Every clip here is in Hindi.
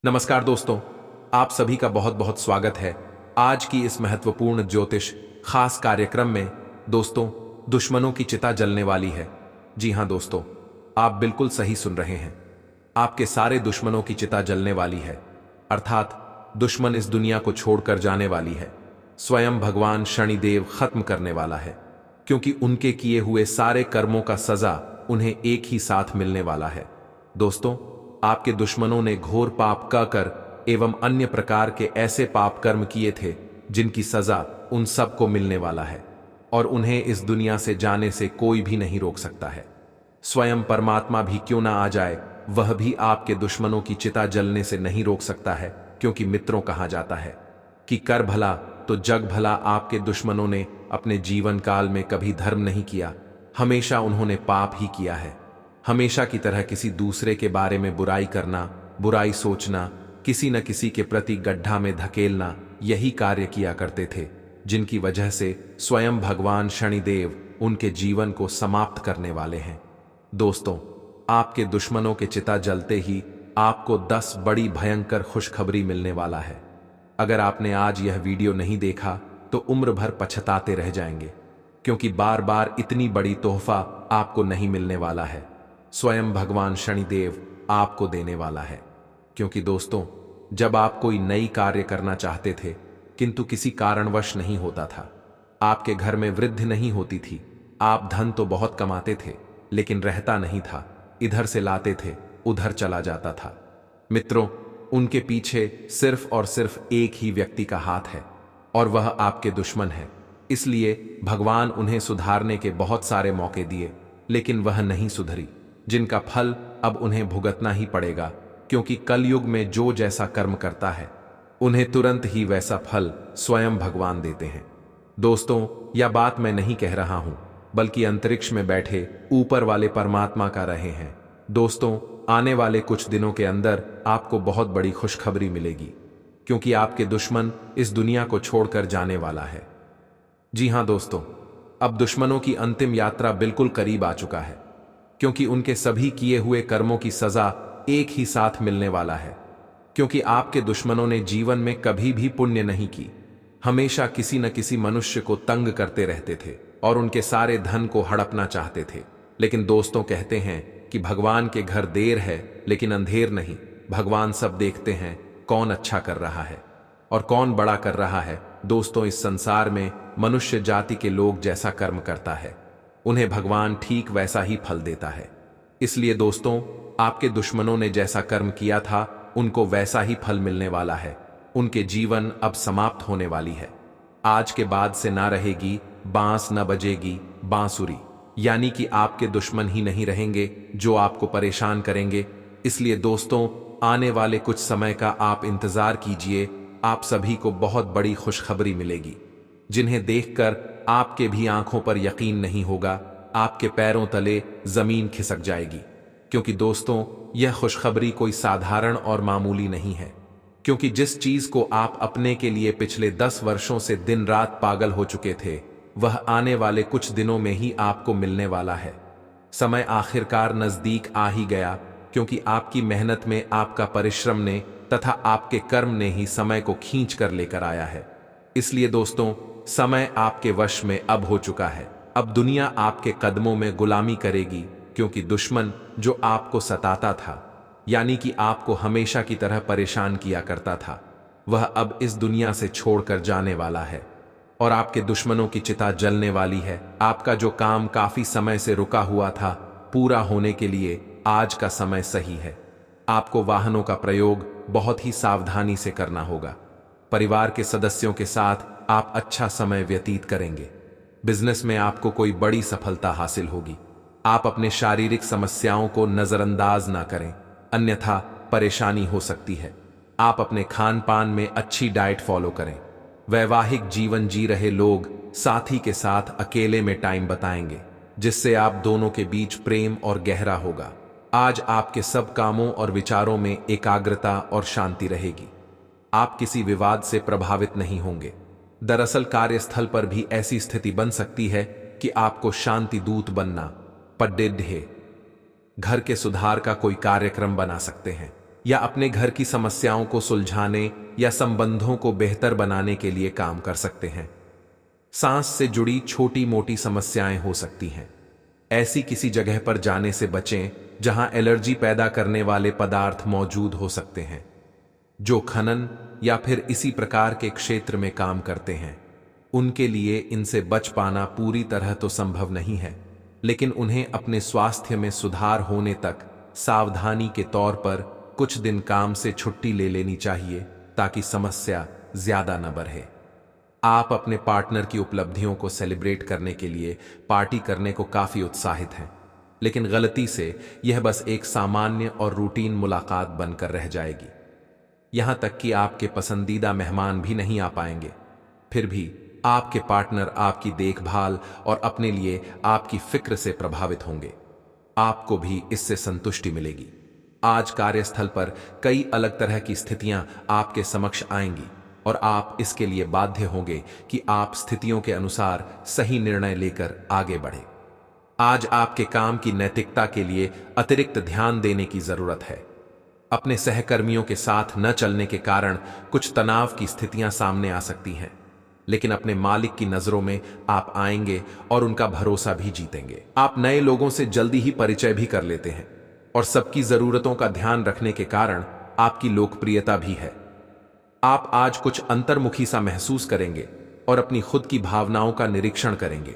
नमस्कार दोस्तों, आप सभी का बहुत बहुत स्वागत है आज की इस महत्वपूर्ण ज्योतिष खास कार्यक्रम में। दोस्तों, दुश्मनों की चिता जलने वाली है। जी हां दोस्तों, आप बिल्कुल सही सुन रहे हैं। आपके सारे दुश्मनों की चिता जलने वाली है, अर्थात दुश्मन इस दुनिया को छोड़कर जाने वाली है। स्वयं भगवान शनिदेव खत्म करने वाला है, क्योंकि उनके किए हुए सारे कर्मों का सजा उन्हें एक ही साथ मिलने वाला है। दोस्तों, आपके दुश्मनों ने घोर पाप कर एवं अन्य प्रकार के ऐसे पाप कर्म किए थे जिनकी सजा उन सबको मिलने वाला है, और उन्हें इस दुनिया से जाने से कोई भी नहीं रोक सकता है। स्वयं परमात्मा भी क्यों ना आ जाए, वह भी आपके दुश्मनों की चिता जलने से नहीं रोक सकता है, क्योंकि मित्रों कहा जाता है कि कर भला तो जग भला। आपके दुश्मनों ने अपने जीवन काल में कभी धर्म नहीं किया, हमेशा उन्होंने पाप ही किया है। हमेशा की तरह किसी दूसरे के बारे में बुराई करना, बुराई सोचना, किसी न किसी के प्रति गड्ढा में धकेलना, यही कार्य किया करते थे, जिनकी वजह से स्वयं भगवान शनिदेव उनके जीवन को समाप्त करने वाले हैं। दोस्तों, आपके दुश्मनों के चिता जलते ही आपको 10 बड़ी भयंकर खुशखबरी मिलने वाला है। अगर आपने आज यह वीडियो नहीं देखा तो उम्र भर पछताते रह जाएंगे, क्योंकि बार बार इतनी बड़ी तोहफा आपको नहीं मिलने वाला है। स्वयं भगवान शनिदेव आपको देने वाला है। क्योंकि दोस्तों, जब आप कोई नई कार्य करना चाहते थे किंतु किसी कारणवश नहीं होता था, आपके घर में वृद्धि नहीं होती थी, आप धन तो बहुत कमाते थे लेकिन रहता नहीं था, इधर से लाते थे उधर चला जाता था। मित्रों, उनके पीछे सिर्फ और सिर्फ एक ही व्यक्ति का हाथ है, और वह आपके दुश्मन है। इसलिए भगवान उन्हें सुधारने के बहुत सारे मौके दिए, लेकिन वह नहीं सुधरी, जिनका फल अब उन्हें भुगतना ही पड़ेगा। क्योंकि कलयुग में जो जैसा कर्म करता है उन्हें तुरंत ही वैसा फल स्वयं भगवान देते हैं। दोस्तों, यह बात मैं नहीं कह रहा हूं, बल्कि अंतरिक्ष में बैठे ऊपर वाले परमात्मा का रहे हैं। दोस्तों, आने वाले कुछ दिनों के अंदर आपको बहुत बड़ी खुशखबरी मिलेगी, क्योंकि आपके दुश्मन इस दुनिया को छोड़कर जाने वाला है। जी हां दोस्तों, अब दुश्मनों की अंतिम यात्रा बिल्कुल करीब आ चुका है, क्योंकि उनके सभी किए हुए कर्मों की सजा एक ही साथ मिलने वाला है। क्योंकि आपके दुश्मनों ने जीवन में कभी भी पुण्य नहीं की, हमेशा किसी न किसी मनुष्य को तंग करते रहते थे और उनके सारे धन को हड़पना चाहते थे। लेकिन दोस्तों, कहते हैं कि भगवान के घर देर है लेकिन अंधेर नहीं। भगवान सब देखते हैं, कौन अच्छा कर रहा है और कौन बड़ा कर रहा है। दोस्तों, इस संसार में मनुष्य जाति के लोग जैसा कर्म करता है, उन्हें भगवान ठीक वैसा ही फल देता है। इसलिए दोस्तों, आपके दुश्मनों ने जैसा कर्म किया था उनको वैसा ही फल मिलने वाला है। उनके जीवन अब समाप्त होने वाली है। आज के बाद से ना रहेगी बांस, न बजेगी बांसुरी, यानी कि आपके दुश्मन ही नहीं रहेंगे जो आपको परेशान करेंगे। इसलिए दोस्तों, आने वाले कुछ समय का आप इंतजार कीजिए। आप सभी को बहुत बड़ी खुशखबरी मिलेगी, जिन्हें देखकर आपके भी आंखों पर यकीन नहीं होगा, आपके पैरों तले जमीन खिसक जाएगी। क्योंकि दोस्तों, यह खुशखबरी कोई साधारण और मामूली नहीं है। क्योंकि जिस चीज को आप अपने के लिए पिछले 10 वर्षों से दिन रात पागल हो चुके थे, वह आने वाले कुछ दिनों में ही आपको मिलने वाला है। समय आखिरकार नजदीक आ ही गया, क्योंकि आपकी मेहनत में, आपका परिश्रम ने तथा आपके कर्म ने ही समय को खींच कर लेकर आया है। इसलिए दोस्तों, समय आपके वश में अब हो चुका है। अब दुनिया आपके कदमों में गुलामी करेगी, क्योंकि दुश्मन जो आपको सताता था, यानी कि आपको हमेशा की तरह परेशान किया करता था, वह अब इस दुनिया से छोड़कर जाने वाला है और आपके दुश्मनों की चिता जलने वाली है। आपका जो काम काफी समय से रुका हुआ था, पूरा होने के लिए आज का समय सही है। आपको वाहनों का प्रयोग बहुत ही सावधानी से करना होगा। परिवार के सदस्यों के साथ आप अच्छा समय व्यतीत करेंगे। बिजनेस में आपको कोई बड़ी सफलता हासिल होगी। आप अपने शारीरिक समस्याओं को नजरअंदाज ना करें, अन्यथा परेशानी हो सकती है। आप अपने खान पान में अच्छी डाइट फॉलो करें। वैवाहिक जीवन जी रहे लोग साथी के साथ अकेले में टाइम बताएंगे, जिससे आप दोनों के बीच प्रेम और गहरा होगा। आज आपके सब कामों और विचारों में एकाग्रता और शांति रहेगी। आप किसी विवाद से प्रभावित नहीं होंगे। दरअसल कार्यस्थल पर भी ऐसी स्थिति बन सकती है कि आपको शांति दूत बनना पड़े। घर के सुधार का कोई कार्यक्रम बना सकते हैं। या अपने घर की समस्याओं को सुलझाने या संबंधों को बेहतर बनाने के लिए काम कर सकते हैं। सांस से जुड़ी छोटी मोटी समस्याएं हो सकती हैं। ऐसी किसी जगह पर जाने से बचें जहां एलर्जी पैदा करने वाले पदार्थ मौजूद हो सकते हैं। जो खनन या फिर इसी प्रकार के क्षेत्र में काम करते हैं, उनके लिए इनसे बच पाना पूरी तरह तो संभव नहीं है, लेकिन उन्हें अपने स्वास्थ्य में सुधार होने तक सावधानी के तौर पर कुछ दिन काम से छुट्टी ले लेनी चाहिए ताकि समस्या ज्यादा न बढ़े। आप अपने पार्टनर की उपलब्धियों को सेलिब्रेट करने के लिए पार्टी करने को काफी उत्साहित हैं, लेकिन गलती से यह बस एक सामान्य और रूटीन मुलाकात बनकर रह जाएगी। यहां तक कि आपके पसंदीदा मेहमान भी नहीं आ पाएंगे। फिर भी आपके पार्टनर आपकी देखभाल और अपने लिए आपकी फिक्र से प्रभावित होंगे। आपको भी इससे संतुष्टि मिलेगी। आज कार्यस्थल पर कई अलग तरह की स्थितियां आपके समक्ष आएंगी और आप इसके लिए बाध्य होंगे कि आप स्थितियों के अनुसार सही निर्णय लेकर आगे बढ़ें। आज आपके काम की नैतिकता के लिए अतिरिक्त ध्यान देने की जरूरत है। अपने सहकर्मियों के साथ न चलने के कारण कुछ तनाव की स्थितियां सामने आ सकती हैं, लेकिन अपने मालिक की नजरों में आप आएंगे और उनका भरोसा भी जीतेंगे। आप नए लोगों से जल्दी ही परिचय भी कर लेते हैं और सबकी जरूरतों का ध्यान रखने के कारण आपकी लोकप्रियता भी है। आप आज कुछ अंतर्मुखी सा महसूस करेंगे और अपनी खुद की भावनाओं का निरीक्षण करेंगे।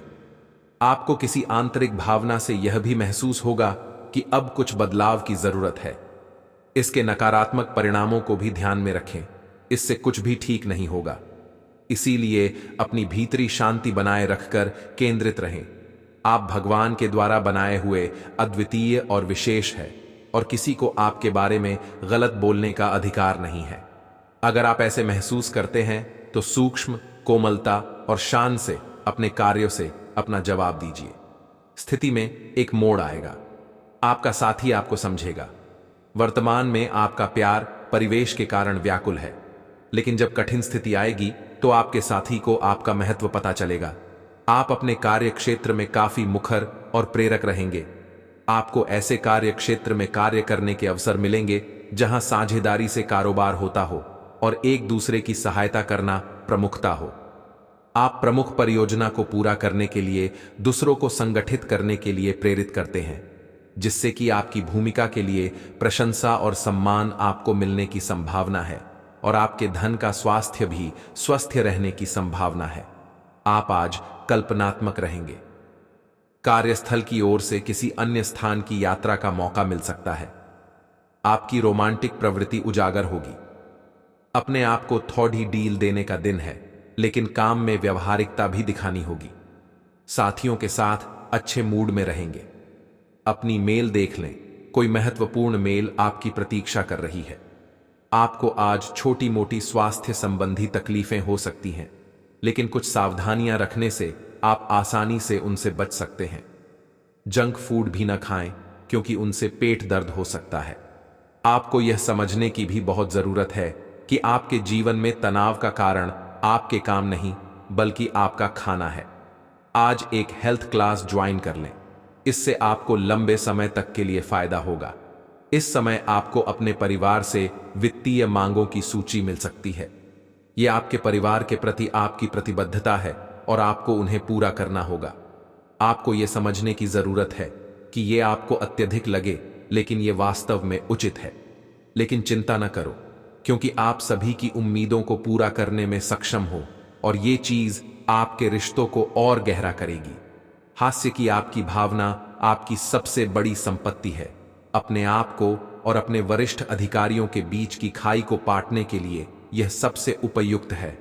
आपको किसी आंतरिक भावना से यह भी महसूस होगा कि अब कुछ बदलाव की जरूरत है। इसके नकारात्मक परिणामों को भी ध्यान में रखें, इससे कुछ भी ठीक नहीं होगा। इसीलिए अपनी भीतरी शांति बनाए रखकर केंद्रित रहें। आप भगवान के द्वारा बनाए हुए अद्वितीय और विशेष है और किसी को आपके बारे में गलत बोलने का अधिकार नहीं है। अगर आप ऐसे महसूस करते हैं तो सूक्ष्म, कोमलता और शान से अपने कार्यों से अपना जवाब दीजिए। स्थिति में एक मोड़ आएगा। आपका साथी आपको समझेगा। वर्तमान में आपका प्यार परिवेश के कारण व्याकुल है, लेकिन जब कठिन स्थिति आएगी तो आपके साथी को आपका महत्व पता चलेगा। आप अपने कार्य क्षेत्र में काफी मुखर और प्रेरक रहेंगे। आपको ऐसे कार्य क्षेत्र में कार्य करने के अवसर मिलेंगे जहां साझेदारी से कारोबार होता हो और एक दूसरे की सहायता करना प्रमुखता हो। आप प्रमुख परियोजना को पूरा करने के लिए दूसरों को संगठित करने के लिए प्रेरित करते हैं, जिससे कि आपकी भूमिका के लिए प्रशंसा और सम्मान आपको मिलने की संभावना है और आपके धन का स्वास्थ्य भी स्वस्थ रहने की संभावना है। आप आज कल्पनात्मक रहेंगे। कार्यस्थल की ओर से किसी अन्य स्थान की यात्रा का मौका मिल सकता है। आपकी रोमांटिक प्रवृत्ति उजागर होगी। अपने आप को थोड़ी डील देने का दिन है, लेकिन काम में व्यवहारिकता भी दिखानी होगी। साथियों के साथ अच्छे मूड में रहेंगे। अपनी मेल देख लें, कोई महत्वपूर्ण मेल आपकी प्रतीक्षा कर रही है। आपको आज छोटी मोटी स्वास्थ्य संबंधी तकलीफें हो सकती हैं, लेकिन कुछ सावधानियां रखने से आप आसानी से उनसे बच सकते हैं। जंक फूड भी न खाएं, क्योंकि उनसे पेट दर्द हो सकता है। आपको यह समझने की भी बहुत जरूरत है कि आपके जीवन में तनाव का कारण आपके काम नहीं, बल्कि आपका खाना है। आज एक हेल्थ क्लास ज्वाइन कर लें, इससे आपको लंबे समय तक के लिए फायदा होगा। इस समय आपको अपने परिवार से वित्तीय मांगों की सूची मिल सकती है। यह आपके परिवार के प्रति आपकी प्रतिबद्धता है और आपको उन्हें पूरा करना होगा। आपको यह समझने की जरूरत है कि यह आपको अत्यधिक लगे, लेकिन यह वास्तव में उचित है। लेकिन चिंता न करो, क्योंकि आप सभी की उम्मीदों को पूरा करने में सक्षम हो और ये चीज आपके रिश्तों को और गहरा करेगी। हास्य की आपकी भावना आपकी सबसे बड़ी संपत्ति है। अपने आप को और अपने वरिष्ठ अधिकारियों के बीच की खाई को पाटने के लिए यह सबसे उपयुक्त है।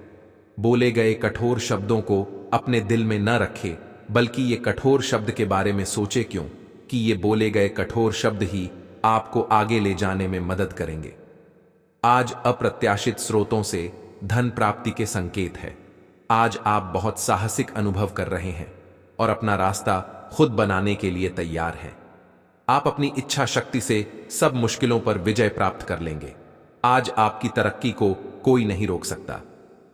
बोले गए कठोर शब्दों को अपने दिल में न रखें, बल्कि ये कठोर शब्द के बारे में सोचे, क्यों कि ये बोले गए कठोर शब्द ही आपको आगे ले जाने में मदद करेंगे। आज अप्रत्याशित स्रोतों से धन प्राप्ति के संकेत है। आज आप बहुत साहसिक अनुभव कर रहे हैं और अपना रास्ता खुद बनाने के लिए तैयार हैं। आप अपनी इच्छा शक्ति से सब मुश्किलों पर विजय प्राप्त कर लेंगे। आज आपकी तरक्की को कोई नहीं रोक सकता।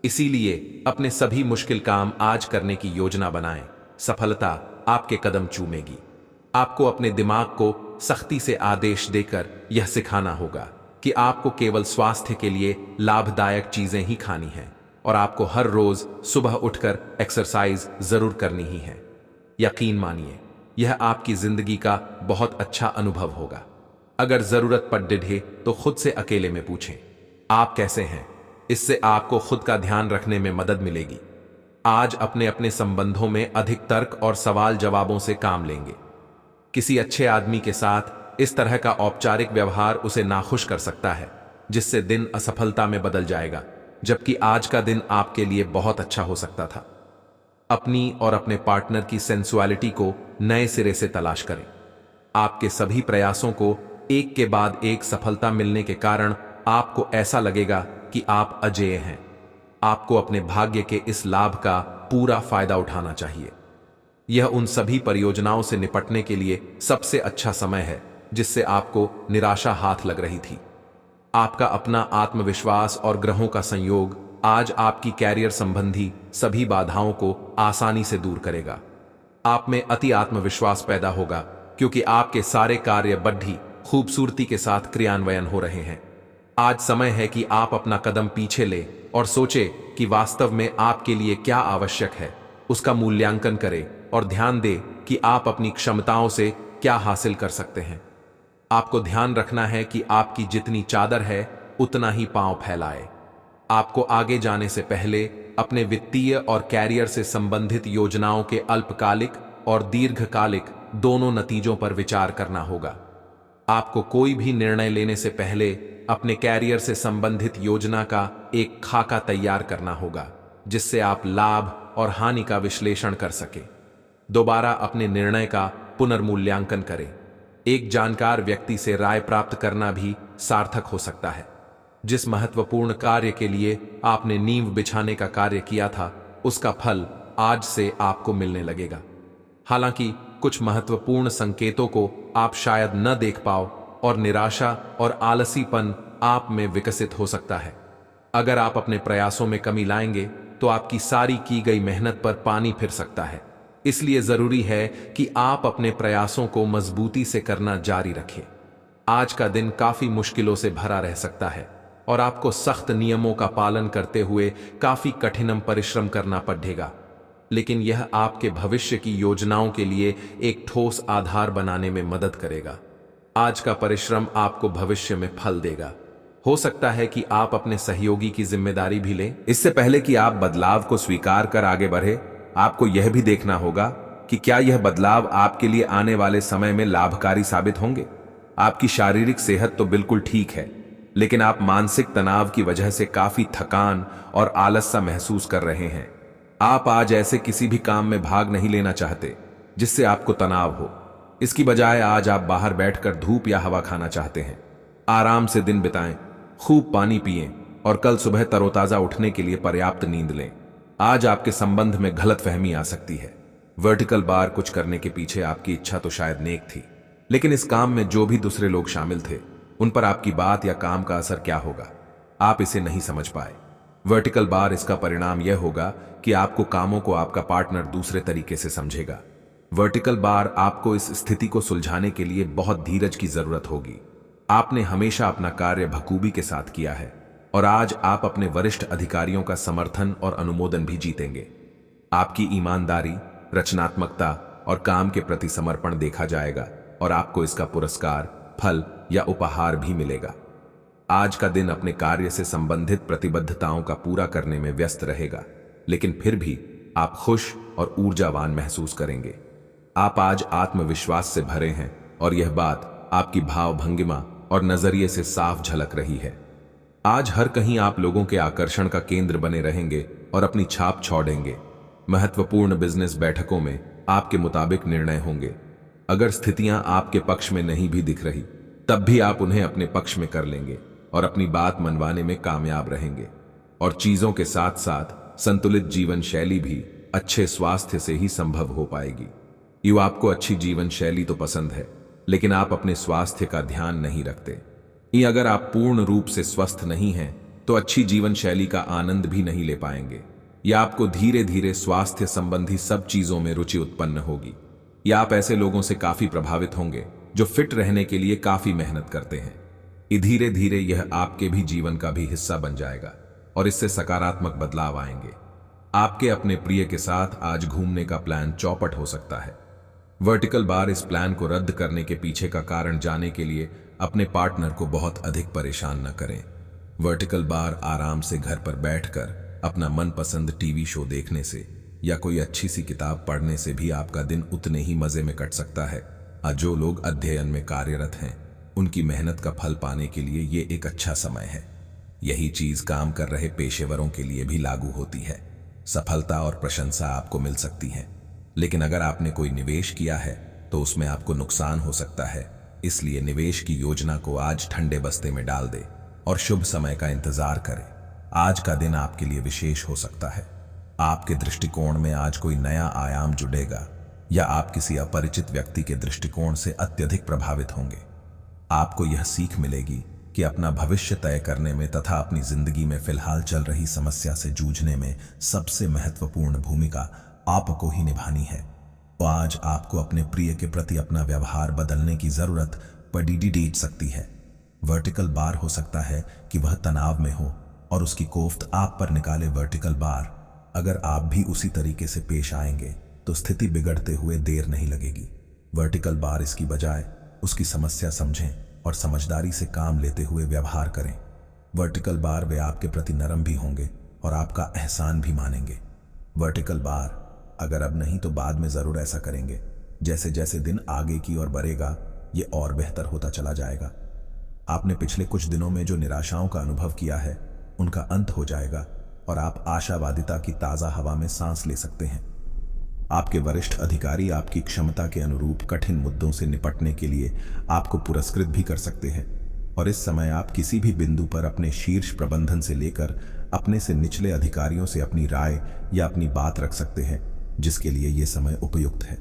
इसीलिए अपने सभी मुश्किल काम आज करने की योजना बनाएं। सफलता आपके कदम चूमेगी। आपको अपने दिमाग को सख्ती से आदेश देकर यह सिखाना होगा कि आपको केवल स्वास्थ्य के लिए लाभदायक चीजें ही खानी हैं और आपको हर रोज सुबह उठकर एक्सरसाइज जरूर करनी ही है। यकीन मानिए, यह आपकी जिंदगी का बहुत अच्छा अनुभव होगा। अगर जरूरत पड़े तो खुद से अकेले में पूछें, आप कैसे हैं। इससे आपको खुद का ध्यान रखने में मदद मिलेगी। आज अपने अपने संबंधों में अधिक तर्क और सवाल जवाबों से काम लेंगे। किसी अच्छे आदमी के साथ इस तरह का औपचारिक व्यवहार उसे नाखुश कर सकता है, जिससे दिन असफलता में बदल जाएगा, जबकि आज का दिन आपके लिए बहुत अच्छा हो सकता था। अपनी और अपने पार्टनर की सेंसुअलिटी को नए सिरे से तलाश करें। आपके सभी प्रयासों को एक के बाद एक सफलता मिलने के कारण आपको ऐसा लगेगा कि आप अजेय हैं। आपको अपने भाग्य के इस लाभ का पूरा फायदा उठाना चाहिए। यह उन सभी परियोजनाओं से निपटने के लिए सबसे अच्छा समय है जिससे आपको निराशा हाथ लग रही थी। आपका अपना आत्मविश्वास और ग्रहों का संयोग आज आपकी कैरियर संबंधी सभी बाधाओं को आसानी से दूर करेगा। आप में अति आत्मविश्वास पैदा होगा क्योंकि आपके सारे कार्य बड़ी खूबसूरती के साथ क्रियान्वयन हो रहे हैं। आज समय है कि आप अपना कदम पीछे ले और सोचे कि वास्तव में आपके लिए क्या आवश्यक है, उसका मूल्यांकन करें और ध्यान दें कि आप अपनी क्षमताओं से क्या हासिल कर सकते हैं। आपको ध्यान रखना है कि आपकी जितनी चादर है उतना ही पांव फैलाए। आपको आगे जाने से पहले अपने वित्तीय और कैरियर से संबंधित योजनाओं के अल्पकालिक और दीर्घकालिक दोनों नतीजों पर विचार करना होगा। आपको कोई भी निर्णय लेने से पहले अपने कैरियर से संबंधित योजना का एक खाका तैयार करना होगा, जिससे आप लाभ और हानि का विश्लेषण कर सके। दोबारा अपने निर्णय का पुनर्मूल्यांकन करें। एक जानकार व्यक्ति से राय प्राप्त करना भी सार्थक हो सकता है। जिस महत्वपूर्ण कार्य के लिए आपने नींव बिछाने का कार्य किया था, उसका फल आज से आपको मिलने लगेगा। हालांकि कुछ महत्वपूर्ण संकेतों को आप शायद न देख पाओ और निराशा और आलसीपन आप में विकसित हो सकता है। अगर आप अपने प्रयासों में कमी लाएंगे तो आपकी सारी की गई मेहनत पर पानी फिर सकता है। इसलिए जरूरी है कि आप अपने प्रयासों को मजबूती से करना जारी रखें। आज का दिन काफी मुश्किलों से भरा रह सकता है और आपको सख्त नियमों का पालन करते हुए काफी कठिन परिश्रम करना पड़ेगा, लेकिन यह आपके भविष्य की योजनाओं के लिए एक ठोस आधार बनाने में मदद करेगा। आज का परिश्रम आपको भविष्य में फल देगा। हो सकता है कि आप अपने सहयोगी की जिम्मेदारी भी लें। इससे पहले कि आप बदलाव को स्वीकार कर आगे बढ़े, आपको यह भी देखना होगा कि क्या यह बदलाव आपके लिए आने वाले समय में लाभकारी साबित होंगे। आपकी शारीरिक सेहत तो बिल्कुल ठीक है, लेकिन आप मानसिक तनाव की वजह से काफी थकान और आलस सा महसूस कर रहे हैं। आप आज ऐसे किसी भी काम में भाग नहीं लेना चाहते जिससे आपको तनाव हो। इसकी बजाय आज आप बाहर बैठकर धूप या हवा खाना चाहते हैं। आराम से दिन बिताएं, खूब पानी पिएं और कल सुबह तरोताजा उठने के लिए पर्याप्त नींद लें। आज आपके संबंध में गलतफहमी आ सकती है। वर्टिकल बार कुछ करने के पीछे आपकी इच्छा तो शायद नेक थी, लेकिन इस काम में जो भी दूसरे लोग शामिल थे उन पर आपकी बात या काम का असर क्या होगा, आप इसे नहीं समझ पाए। वर्टिकल बार इसका परिणाम यह होगा कि आपको कामों को आपका पार्टनर दूसरे तरीके से समझेगा। वर्टिकल बार आपको इस स्थिति को सुलझाने के लिए बहुत धीरज की जरूरत होगी। आपने हमेशा अपना कार्य बखूबी के साथ किया है और आज आप अपने वरिष्ठ अधिकारियों का समर्थन और अनुमोदन भी जीतेंगे। आपकी ईमानदारी, रचनात्मकता और काम के प्रति समर्पण देखा जाएगा और आपको इसका पुरस्कार, फल या उपहार भी मिलेगा। आज का दिन अपने कार्य से संबंधित प्रतिबद्धताओं का पूरा करने में व्यस्त रहेगा, लेकिन फिर भी आप खुश और ऊर्जावान महसूस करेंगे। आप आज आत्मविश्वास से भरे हैं और यह बात आपकी भाव भंगिमा और नजरिए से साफ झलक रही है। आज हर कहीं आप लोगों के आकर्षण का केंद्र बने रहेंगे और अपनी छाप छोड़ेंगे। महत्वपूर्ण बिजनेस बैठकों में आपके मुताबिक निर्णय होंगे। अगर स्थितियां आपके पक्ष में नहीं भी दिख रही, तब भी आप उन्हें अपने पक्ष में कर लेंगे और अपनी बात मनवाने में कामयाब रहेंगे। और चीजों के साथ साथ संतुलित जीवन शैली भी अच्छे स्वास्थ्य से ही संभव हो पाएगी। आपको अच्छी जीवन शैली तो पसंद है, लेकिन आप अपने स्वास्थ्य का ध्यान नहीं रखते। अगर आप पूर्ण रूप से स्वस्थ नहीं हैं, तो अच्छी जीवन शैली का आनंद भी नहीं ले पाएंगे। या आपको धीरे धीरे स्वास्थ्य संबंधी सब चीजों में रुचि उत्पन्न होगी। या आप ऐसे लोगों से काफी प्रभावित होंगे जो फिट रहने के लिए काफी मेहनत करते हैं। धीरे धीरे यह आपके भी जीवन का भी हिस्सा बन जाएगा और इससे सकारात्मक बदलाव आएंगे। आपके अपने प्रिय के साथ आज घूमने का प्लान चौपट हो सकता है। वर्टिकल बार इस प्लान को रद्द करने के पीछे का कारण जानने के लिए अपने पार्टनर को बहुत अधिक परेशान न करें। वर्टिकल बार आराम से घर पर बैठकर अपना मनपसंद टीवी शो देखने से या कोई अच्छी सी किताब पढ़ने से भी आपका दिन उतने ही मजे में कट सकता है। जो लोग अध्ययन में कार्यरत हैं उनकी मेहनत का फल पाने के लिए ये एक अच्छा समय है। यही चीज काम कर रहे पेशेवरों के लिए भी लागू होती है। सफलता और प्रशंसा आपको मिल सकती है, लेकिन अगर आपने कोई निवेश किया है तो उसमें आपको नुकसान हो सकता है। इसलिए निवेश की योजना को आज ठंडे बस्ते में डाल दे और शुभ समय का इंतजार करें। आज का दिन आपके लिए विशेष हो सकता है। आपके दृष्टिकोण में आज कोई नया आयाम जुड़ेगा या आप किसी अपरिचित व्यक्ति के दृष्टिकोण से अत्यधिक प्रभावित होंगे। आपको यह सीख मिलेगी कि अपना भविष्य तय करने में तथा अपनी जिंदगी में फिलहाल चल रही समस्या से जूझने में सबसे महत्वपूर्ण भूमिका आपको ही निभानी है। तो आज आपको अपने प्रिय के प्रति अपना व्यवहार बदलने की जरूरत पड़ सकती है। वर्टिकल बार हो सकता है कि वह तनाव में हो और उसकी कोफ्त आप पर निकाले। वर्टिकल बार, अगर आप भी उसी तरीके से पेश आएंगे तो स्थिति बिगड़ते हुए देर नहीं लगेगी। वर्टिकल बार इसकी बजाय उसकी समस्या समझें और समझदारी से काम लेते हुए व्यवहार करें। वर्टिकल बार वे आपके प्रति नरम भी होंगे और आपका एहसान भी मानेंगे। वर्टिकल बार, अगर अब नहीं तो बाद में जरूर ऐसा करेंगे। जैसे जैसे दिन आगे की ओर बढ़ेगा ये और बेहतर होता चला जाएगा। आपने पिछले कुछ दिनों में जो निराशाओं का अनुभव किया है उनका अंत हो जाएगा और आप आशावादिता की ताजा हवा में सांस ले सकते हैं। आपके वरिष्ठ अधिकारी आपकी क्षमता के अनुरूप कठिन मुद्दों से निपटने के लिए आपको पुरस्कृत भी कर सकते हैं और इस समय आप किसी भी बिंदु पर अपने शीर्ष प्रबंधन से लेकर अपने से निचले अधिकारियों से अपनी राय या अपनी बात रख सकते हैं, जिसके लिए यह समय उपयुक्त है।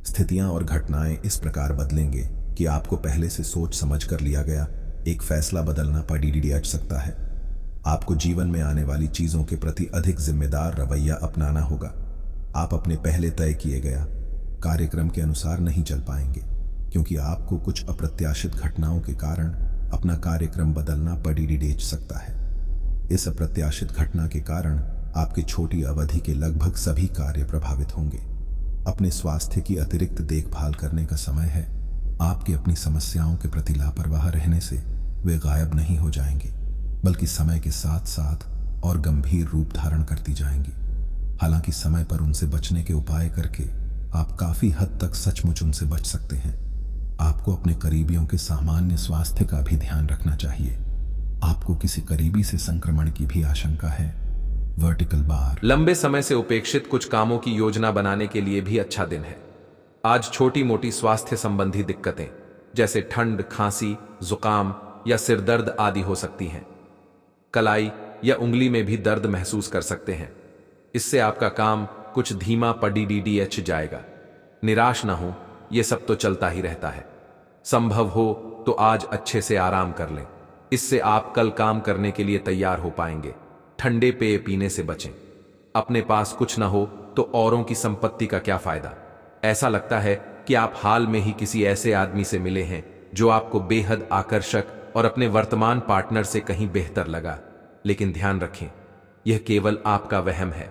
स्थितियां और घटनाएं इस प्रकार बदलेंगे कि आपको पहले से सोच समझ कर लिया गया एक फैसला बदलना पड़ सकता है। आपको जीवन में आने वाली चीजों के प्रति अधिक जिम्मेदार रवैया अपनाना होगा। आप अपने पहले तय किए गया कार्यक्रम के अनुसार नहीं चल पाएंगे, क्योंकि आपको कुछ अप्रत्याशित घटनाओं के कारण अपना कार्यक्रम बदलना पड़ सकता है। इस अप्रत्याशित घटना के कारण आपके छोटी अवधि के लगभग सभी कार्य प्रभावित होंगे। अपने स्वास्थ्य की अतिरिक्त देखभाल करने का समय है। आपकी अपनी समस्याओं के प्रति लापरवाह रहने से वे गायब नहीं हो जाएंगे, बल्कि समय के साथ साथ और गंभीर रूप धारण करती जाएंगी। हालांकि समय पर उनसे बचने के उपाय करके आप काफी हद तक सचमुच उनसे बच सकते हैं। आपको अपने करीबियों के सामान्य स्वास्थ्य का भी ध्यान रखना चाहिए। आपको किसी करीबी से संक्रमण की भी आशंका है। वर्टिकल बार, लंबे समय से उपेक्षित कुछ कामों की योजना बनाने के लिए भी अच्छा दिन है। आज छोटी मोटी स्वास्थ्य संबंधी दिक्कतें जैसे ठंड, खांसी, जुकाम या सिर दर्द आदि हो सकती हैं। कलाई या उंगली में भी दर्द महसूस कर सकते हैं। इससे आपका काम कुछ धीमा पड़ जाएगा। निराश ना हो, यह सब तो चलता ही रहता है। संभव हो तो आज अच्छे से आराम कर लें, इससे आप कल काम करने के लिए तैयार हो पाएंगे। ठंडे पेय पीने से बचें। अपने पास कुछ ना हो तो औरों की संपत्ति का क्या फायदा। ऐसा लगता है कि आप हाल में ही किसी ऐसे आदमी से मिले हैं जो आपको बेहद आकर्षक और अपने वर्तमान पार्टनर से कहीं बेहतर लगा, लेकिन ध्यान रखें, यह केवल आपका वहम है।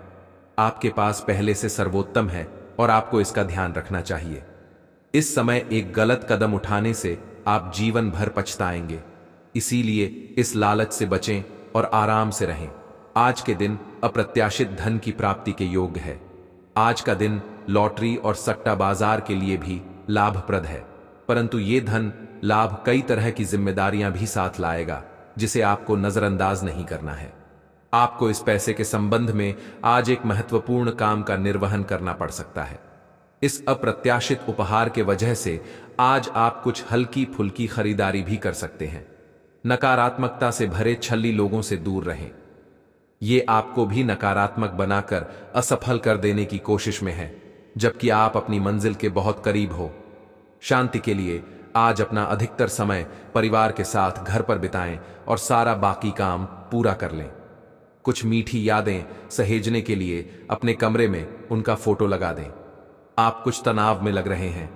आपके पास पहले से सर्वोत्तम है और आपको इसका ध्यान रखना चाहिए। इस समय एक गलत कदम उठाने से आप जीवन भर पछताएंगे। इसीलिए इस लालच से बचें और आराम से रहें। आज के दिन अप्रत्याशित धन की प्राप्ति के योग्य है। आज का दिन लॉटरी और सट्टा बाजार के लिए भी लाभप्रद है, परंतु ये धन लाभ कई तरह की जिम्मेदारियां भी साथ लाएगा, जिसे आपको नजरअंदाज नहीं करना है। आपको इस पैसे के संबंध में आज एक महत्वपूर्ण काम का निर्वहन करना पड़ सकता है। इस अप्रत्याशित उपहार के वजह से आज आप कुछ हल्की फुल्की खरीदारी भी कर सकते हैं। नकारात्मकता से भरे छल्ली लोगों से दूर रहें। ये आपको भी नकारात्मक बनाकर असफल कर देने की कोशिश में है, जबकि आप अपनी मंजिल के बहुत करीब हो। शांति के लिए आज अपना अधिकतर समय परिवार के साथ घर पर बिताएं और सारा बाकी काम पूरा कर लें। कुछ मीठी यादें सहेजने के लिए अपने कमरे में उनका फोटो लगा दें। आप कुछ तनाव में लग रहे हैं।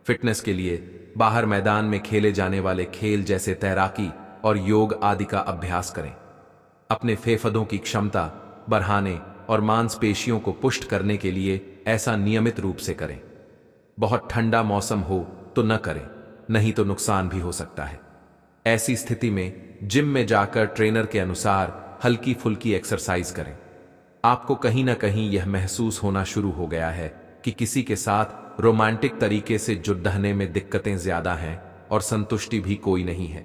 फिटनेस के लिए बाहर मैदान में खेले जाने वाले खेल जैसे तैराकी और योग आदि का अभ्यास करें। अपने फेफड़ों की क्षमता बढ़ाने और मांसपेशियों को पुष्ट करने के लिए ऐसा नियमित रूप से करें। बहुत ठंडा मौसम हो तो न करें, नहीं तो नुकसान भी हो सकता है। ऐसी स्थिति में जिम में जाकर ट्रेनर के अनुसार हल्की फुल्की एक्सरसाइज करें। आपको कहीं ना कहीं यह महसूस होना शुरू हो गया है कि किसी के साथ रोमांटिक तरीके से जुड़ने में दिक्कतें ज्यादा हैं और संतुष्टि भी कोई नहीं है।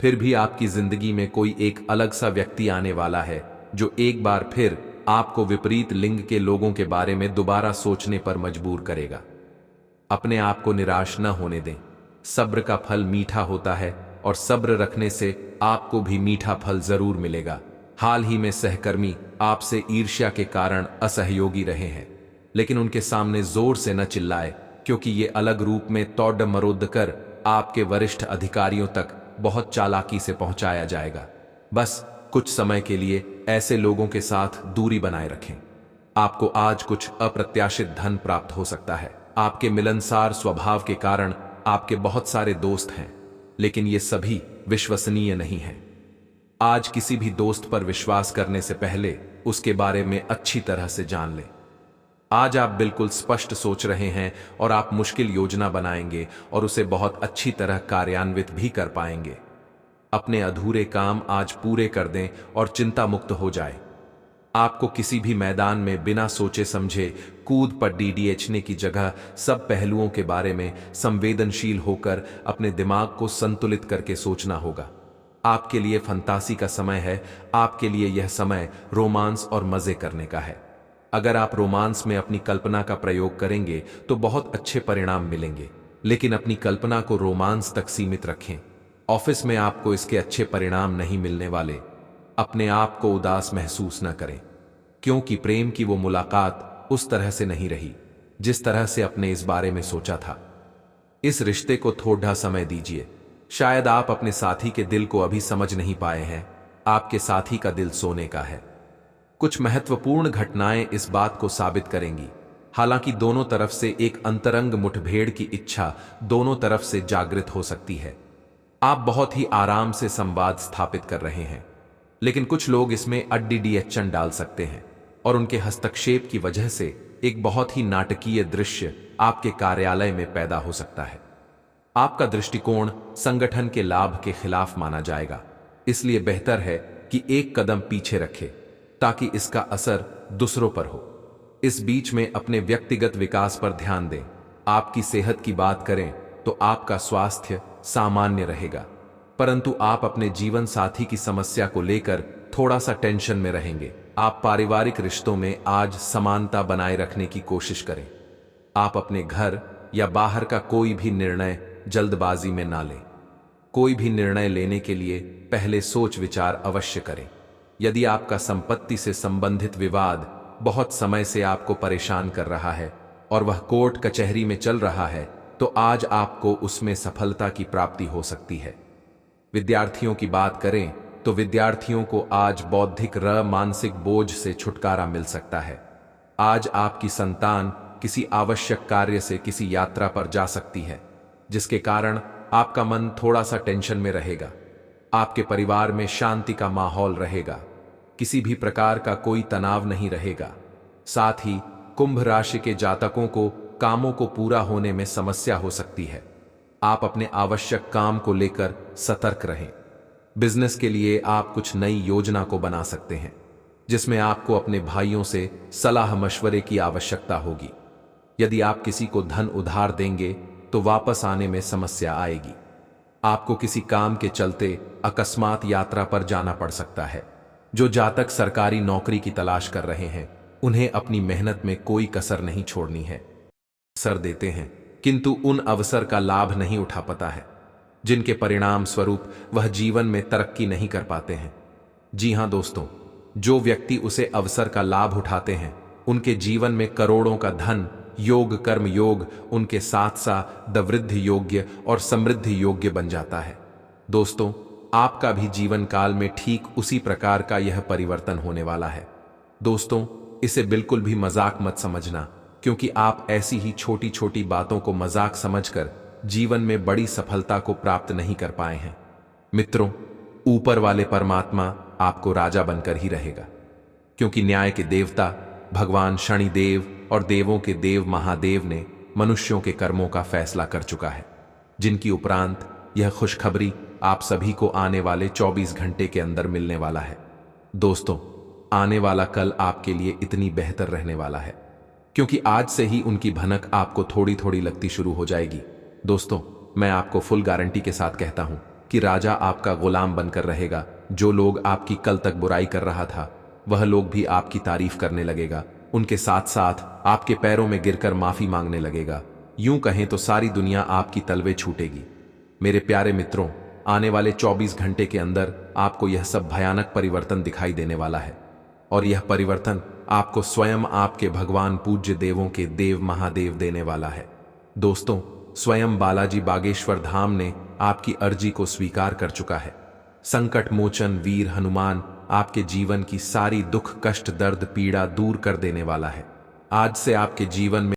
फिर भी आपकी जिंदगी में कोई एक अलग सा व्यक्ति आने वाला है जो एक बार फिर आपको विपरीत लिंग के लोगों के बारे में दोबारा सोचने पर मजबूर करेगा। अपने आप को निराश न होने दें। सब्र का फल मीठा होता है और सब्र रखने से आपको भी मीठा फल जरूर मिलेगा। हाल ही में सहकर्मी आपसे ईर्ष्या के कारण असहयोगी रहे हैं, लेकिन उनके सामने जोर से न चिल्लाए, क्योंकि ये अलग रूप में तोड़ मरोड़ कर आपके वरिष्ठ अधिकारियों तक बहुत चालाकी से पहुंचाया जाएगा। बस कुछ समय के लिए ऐसे लोगों के साथ दूरी बनाए रखें। आपको आज कुछ अप्रत्याशित धन प्राप्त हो सकता है। आपके मिलनसार स्वभाव के कारण आपके बहुत सारे दोस्त हैं, लेकिन ये सभी विश्वसनीय नहीं हैं। आज किसी भी दोस्त पर विश्वास करने से पहले उसके बारे में अच्छी तरह से जान लें। आज आप बिल्कुल स्पष्ट सोच रहे हैं और आप मुश्किल योजना बनाएंगे और उसे बहुत अच्छी तरह कार्यान्वित भी कर पाएंगे। अपने अधूरे काम आज पूरे कर दें और चिंता मुक्त हो जाए। आपको किसी भी मैदान में बिना सोचे समझे कूद पर डीडीएचने की जगह सब पहलुओं के बारे में संवेदनशील होकर अपने दिमाग को संतुलित करके सोचना होगा। आपके लिए फंतासी का समय है। आपके लिए यह समय रोमांस और मजे करने का है। अगर आप रोमांस में अपनी कल्पना का प्रयोग करेंगे तो बहुत अच्छे परिणाम मिलेंगे, लेकिन अपनी कल्पना को रोमांस तक सीमित रखें। ऑफिस में आपको इसके अच्छे परिणाम नहीं मिलने वाले। अपने आप को उदास महसूस न करें, क्योंकि प्रेम की वो मुलाकात उस तरह से नहीं रही जिस तरह से आपने इस बारे में सोचा था। इस रिश्ते को थोड़ा समय दीजिए। शायद आप अपने साथी के दिल को अभी समझ नहीं पाए हैं। आपके साथी का दिल सोने का है। कुछ महत्वपूर्ण घटनाएं इस बात को साबित करेंगी। हालांकि दोनों तरफ से एक अंतरंग मुठभेड़ की इच्छा दोनों तरफ से जागृत हो सकती है। आप बहुत ही आराम से संवाद स्थापित कर रहे हैं, लेकिन कुछ लोग इसमें अड्डीडीएचन डाल सकते हैं और उनके हस्तक्षेप की वजह से एक बहुत ही नाटकीय दृश्य आपके कार्यालय में पैदा हो सकता है। आपका दृष्टिकोण संगठन के लाभ के खिलाफ माना जाएगा, इसलिए बेहतर है कि एक कदम पीछे रखें ताकि इसका असर दूसरों पर हो। इस बीच में अपने व्यक्तिगत विकास पर ध्यान दें। आपकी सेहत की बात करें तो आपका स्वास्थ्य सामान्य रहेगा, परंतु आप अपने जीवन साथी की समस्या को लेकर थोड़ा सा टेंशन में रहेंगे। आप पारिवारिक रिश्तों में आज समानता बनाए रखने की कोशिश करें। आप अपने घर या बाहर का कोई भी निर्णय जल्दबाजी में ना लें। कोई भी निर्णय लेने के लिए पहले सोच विचार अवश्य करें। यदि आपका संपत्ति से संबंधित विवाद बहुत समय से आपको परेशान कर रहा है और वह कोर्ट कचहरी में चल रहा है, तो आज आपको उसमें सफलता की प्राप्ति हो सकती है। विद्यार्थियों की बात करें तो विद्यार्थियों को आज बौद्धिक मानसिक बोझ से छुटकारा मिल सकता है। आज आपकी संतान किसी आवश्यक कार्य से किसी यात्रा पर जा सकती है, जिसके कारण आपका मन थोड़ा सा टेंशन में रहेगा। आपके परिवार में शांति का माहौल रहेगा। किसी भी प्रकार का कोई तनाव नहीं रहेगा। साथ ही कुंभ राशि के जातकों को कामों को पूरा होने में समस्या हो सकती है। आप अपने आवश्यक काम को लेकर सतर्क रहें। बिजनेस के लिए आप कुछ नई योजना को बना सकते हैं, जिसमें आपको अपने भाइयों से सलाह मशवरे की आवश्यकता होगी। यदि आप किसी को धन उधार देंगे तो वापस आने में समस्या आएगी। आपको किसी काम के चलते अकस्मात यात्रा पर जाना पड़ सकता है। जो जातक सरकारी नौकरी की तलाश कर रहे हैं, उन्हें अपनी मेहनत में कोई कसर नहीं छोड़नी है। अवसर देते हैं, किंतु उन अवसर का लाभ नहीं उठा पाता है, जिनके परिणाम स्वरूप वह जीवन में तरक्की नहीं कर पाते हैं। जी हां दोस्तों, जो व्यक्ति उसे अवसर का लाभ उठाते हैं, उनके जीवन में करोड़ों का धन, योग, कर्म योग, उनके साथ साथ वृद्धि योग्य और समृद्धि योग्य बन जाता है। दोस्तों, आपका भी जीवन काल में ठीक उसी प्रकार का यह परिवर्तन होने वाला है। दोस्तों, इसे बिल्कुल भी मजाक मत समझना, क्योंकि आप ऐसी ही छोटी छोटी बातों को मजाक समझकर जीवन में बड़ी सफलता को प्राप्त नहीं कर पाए हैं। मित्रों, ऊपर वाले परमात्मा आपको राजा बनकर ही रहेगा, क्योंकि न्याय के देवता भगवान शनिदेव और देवों के देव महादेव ने मनुष्यों के कर्मों का फैसला कर चुका है, जिनकी उपरांत यह खुशखबरी आप सभी को आने वाले 24 घंटे के अंदर मिलने वाला है। दोस्तों, आने वाला कल आपके लिए इतनी बेहतर रहने वाला है, क्योंकि आज से ही उनकी भनक आपको थोड़ी थोड़ी लगती शुरू हो जाएगी। दोस्तों, मैं आपको फुल गारंटी के साथ कहता हूं कि राजा आपका गुलाम बनकर रहेगा। जो लोग आपकी कल तक बुराई कर रहा था, वह लोग भी आपकी तारीफ करने लगेगा, उनके साथ साथ आपके पैरों में गिरकर माफी मांगने लगेगा। यूं कहें तो सारी दुनिया आपकी तलवे छूटेगी। मेरे प्यारे मित्रों, आने वाले 24 घंटे के अंदर आपको यह सब भयानक परिवर्तन दिखाई देने वाला है, और यह परिवर्तन आपको स्वयं आपके भगवान पूज्य देवों के देव महादेव देने वाला है। दोस्तों, स्वयं बालाजी बागेश्वर धाम ने आपकी अर्जी को स्वीकार कर चुका है। संकट मोचन वीर हनुमान आपके जीवन की सारी दुख कष्ट दर्द पीड़ा दूर कर देने वाला है। आज से आपके जीवन में